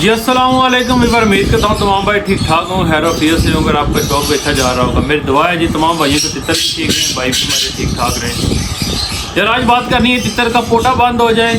जी अस्सलाम वालेकुम। मैं उम्मीद करता हूँ तमाम भाई ठीक ठाक हों, खैर वफियत से हों। अगर आपका शौक भी अच्छा जा रहा होगा, मेरी दुआ है जी तमाम भाइयों को तितर भी ठीक रहें, भाई भी हमारे ठीक ठाक रहें। यार आज बात करनी है तितर का पोटा बंद हो जाए,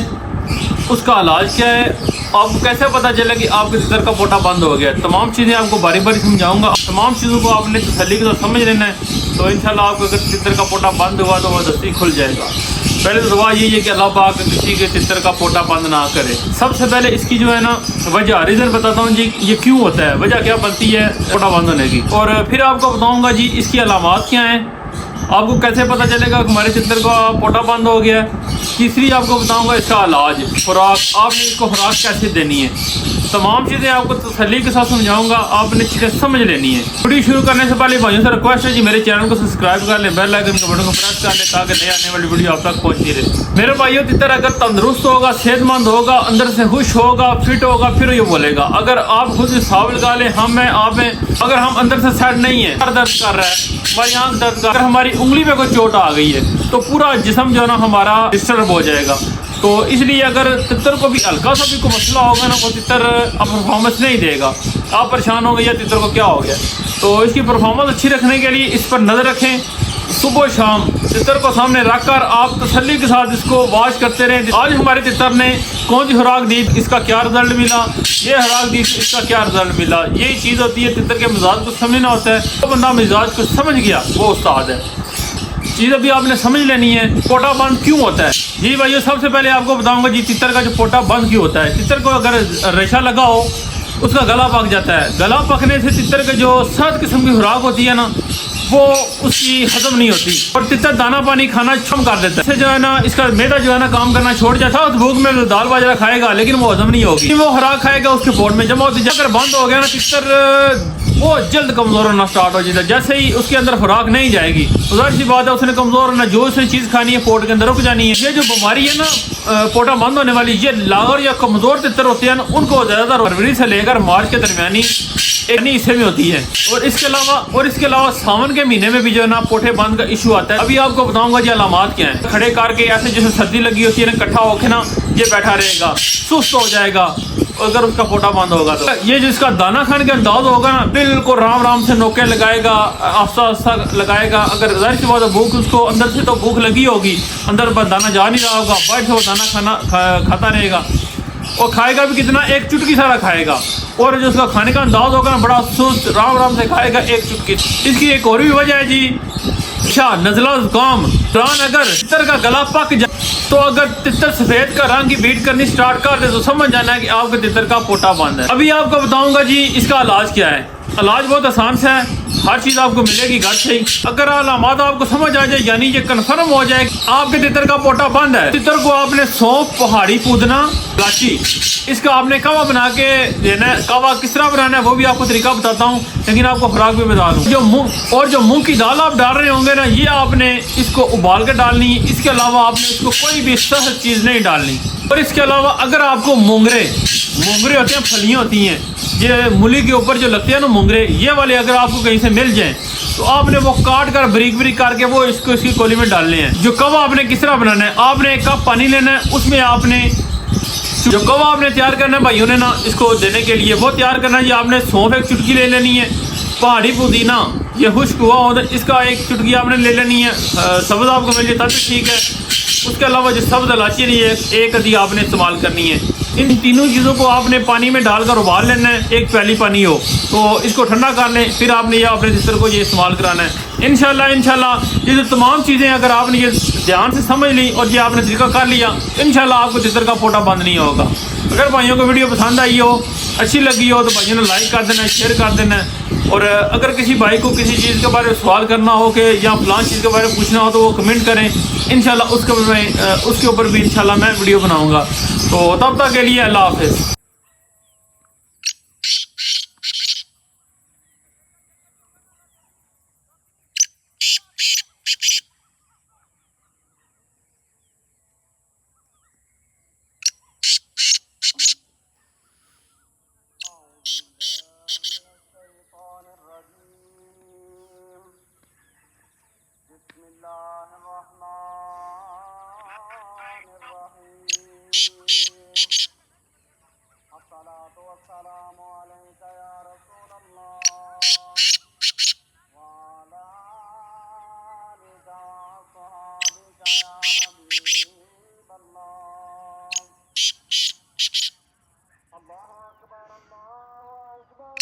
उसका इलाज क्या है, आपको कैसे पता चले कि आपके तितर का पोटा बंद हो गया है। तमाम चीज़ें आपको बारी बारी समझाऊंगा, तमाम चीज़ों को आपने तसल्ली के साथ समझ लेना है। तो इंशाल्लाह आपको अगर तितर का पोटा बंद हुआ तो वह दस्ती खुल जाएगा। पहले तो दुआ यही है कि अल्लाह पाक किसी के तितर का पोटा बंद ना करे। सबसे पहले इसकी जो है ना वजह रीज़न बताता हूँ जी, ये क्यों होता है, वजह क्या बनती है पोटा बंद होने की, और फिर आपको बताऊँगा जी इसकी अलामात क्या हैं, आपको कैसे पता चलेगा कि हमारे तितर का पोटा बंद हो गया है। तीसरी आपको बताऊंगा इसका इलाज, खुराक, आपने इसको खुराक कैसे देनी है। तमाम चीज़ें आपको तसल्ली के साथ समझाऊंगा, आपने चीज़ें समझ लेनी है। वीडियो शुरू करने से पहले भाइयों से रिक्वेस्ट है जी, मेरे चैनल को सब्सक्राइब कर लें, बेल आइकन के बटन को प्रेस कर लें ताकि नई आने वाली वीडियो आप तक पहुंचती रहे। मेरे भाइयों तितर अगर तंदुरुस्त होगा, सेहतमंद होगा, अंदर से खुश होगा, फिट होगा, फिर ये बोलेगा। अगर आप खुद हिसाब लगा लें, हम में आप में, अगर हम अंदर से सेट नहीं है, दर्द कर रहा है, हमारी आंख दर्द कर, अगर हमारी उंगली में कोई चोट आ गई है तो पूरा जिस्म जो है ना हमारा डिस्टर्ब हो जाएगा। तो इसलिए अगर तितर को भी हल्का सा भी कोई मसला होगा ना, वो तितर अब परफॉर्मेंस नहीं देगा। आप परेशान हो गए या तितर को क्या हो गया, तो इसकी परफॉर्मेंस अच्छी रखने के लिए इस पर नज़र रखें। सुबह शाम तितर को सामने रखकर आप तसल्ली के साथ इसको वॉश करते रहें। आज हमारे तितर ने कौन सी खुराक दी, इसका क्या रिजल्ट मिला, ये खुराक दी इसका क्या रिजल्ट मिला। यही चीज़ होती है, तितर के मिजाज को समझना होता है। तो बंदा मिजाज को समझ गया वो उस्ताद है। चीज़ अभी आपने समझ लेनी है, पोटा बंद क्यों होता है। जी भाइयों, सबसे पहले आपको बताऊंगा जी तितर का जो पोटा बंद क्यों होता है। तितर को अगर रेशा लगा हो, उसका गला पक जाता है। गला पकने से तितर के जो 7 किस्म की खुराक होती है ना, वो उसकी हजम नहीं होती और तितर दाना पानी खाना कम कर देता है। इससे जो है ना इसका मैदा जो है ना काम करना छोड़ जाता है। उस भूख में दाल बाजरा खाएगा लेकिन वो हजम नहीं होगी, वो खुराक खाएगा उसके पोट में जमा होती है। अगर बंद हो गया ना तितर, वो जल्द कमज़ोर होना स्टार्ट हो जाता है। जैसे ही उसके अंदर खुराक नहीं जाएगी, जाहिर सी बात है उसने कमज़ोर होना, जो सी चीज़ खानी है पोट के अंदर रुक जानी है। ये जो बीमारी है ना पोटा बंद होने वाली, ये लागर या कमज़ोर तितर होते हैं ना, उनको ज़्यादातर फरवरी से लेकर मार्च के दरमियानी एक हिस्से में होती है। और इसके अलावा सावन के महीने में भी जो है ना पोटे बंद का इशू आता है। अभी आपको बताऊंगा जी अलामात क्या है। खड़े करके ऐसे जैसे सर्दी लगी होती है ना, इकट्ठा होकर ना ये बैठा रहेगा, सुस्त हो जाएगा अगर उसका पोटा बंद होगा। तो ये जिसका दाना खाने का अंदाज होगा ना, बिल्कुल राम राम से नोके लगाएगा, आस्ता आस्ता लगाएगा। अगर जाहिर सी बात है भूख उसको अंदर से तो भूख लगी होगी, अंदर पर दाना जा नहीं रहा होगा, बाहर से वो दाना खाता रहेगा। और खाएगा भी कितना, एक चुटकी सारा खाएगा। और जो उसका खाने का अंदाज होगा ना, बड़ा सुस्त राम राम से खाएगा एक चुटकी। इसकी एक और भी वजह है जी, अच्छा नज़ला जुकाम दौरान अगर तितर का गला पक जाए, तो अगर तितर सफेद का रंग की बीट करनी स्टार्ट कर दे तो समझ जाना है कि आपके तितर का पोटा बंद है। अभी आपको बताऊंगा जी इसका इलाज क्या है। इलाज बहुत आसान सा है, हर चीज़ आपको मिलेगी घर से ही। अगर अलामात आपको समझ आ जाए, यानी ये कन्फर्म हो जाए आपके तितर का पोटा बंद है, तितर को आपने सौंफ, पहाड़ी पुदना, इलायची, इसका आपने कावा बना के देना है। कावा किस तरह बनाना है वो भी आपको तरीका बताता हूँ, लेकिन आपको खुराक भी बता दूँ। जो मूंग की दाल आप डाल रहे होंगे ना, ये आपने इसको उबाल कर डालनी है। इसके अलावा आपने इसको कोई भी सख्त चीज़ नहीं डालनी। और इसके अलावा अगर आपको मोंगरे होते हैं, फलियाँ होती हैं, ये मूली के ऊपर जो लगते हैं ना मोंगरे, ये वाले अगर आपको कहीं से मिल जाएं तो आपने वो काट कर बारीक बारीक करके वो इसकी कोली में डालने हैं। जो कवा आपने किस तरह बनाना है, आपने एक कप पानी लेना है, उसमें आपने जो कवा आपने तैयार करना है भाइयों ने ना इसको देने के लिए, वो तैयार करना है। ये आपने सौंफ एक चुटकी ले लेनी है, पहाड़ी पुदीना ये खुश्क हुआ होता है इसका एक चुटकी आपने ले लेनी है, सब्ज़ आपको मिल जाए तब भी ठीक है। उसके अलावा जो सब्ज़ इलायची नहीं है, एक अदी आपने इस्तेमाल करनी है। इन तीनों चीज़ों को आपने पानी में डालकर उबाल लेना है, एक प्याली पानी हो तो इसको ठंडा कर लें, फिर आपने ये अपने तितर को ये इस्तेमाल कराना है। इंशाल्लाह ये जो तमाम चीज़ें अगर आपने ये ध्यान से समझ ली और ये आपने तरीका कर लिया, इंशाल्लाह आपको तितर का पोटा बंद नहीं होगा। अगर भाइयों को वीडियो पसंद आई हो, अच्छी लगी हो, तो भाइयों ने लाइक कर देना है, शेयर कर देना है। और अगर किसी भाई को किसी चीज़ के बारे में सवाल करना हो कि या फलां चीज़ के बारे में पूछना हो तो वो कमेंट करें, इंशाल्लाह उसके ऊपर भी इंशाल्लाह मैं वीडियो बनाऊँगा। तो तब तक के लिए अल्लाह हाफ़िज़। والسلام عليك يا رسول الله وعلى آلك وأصحابك يا حبيب الله الله أكبر الله أكبر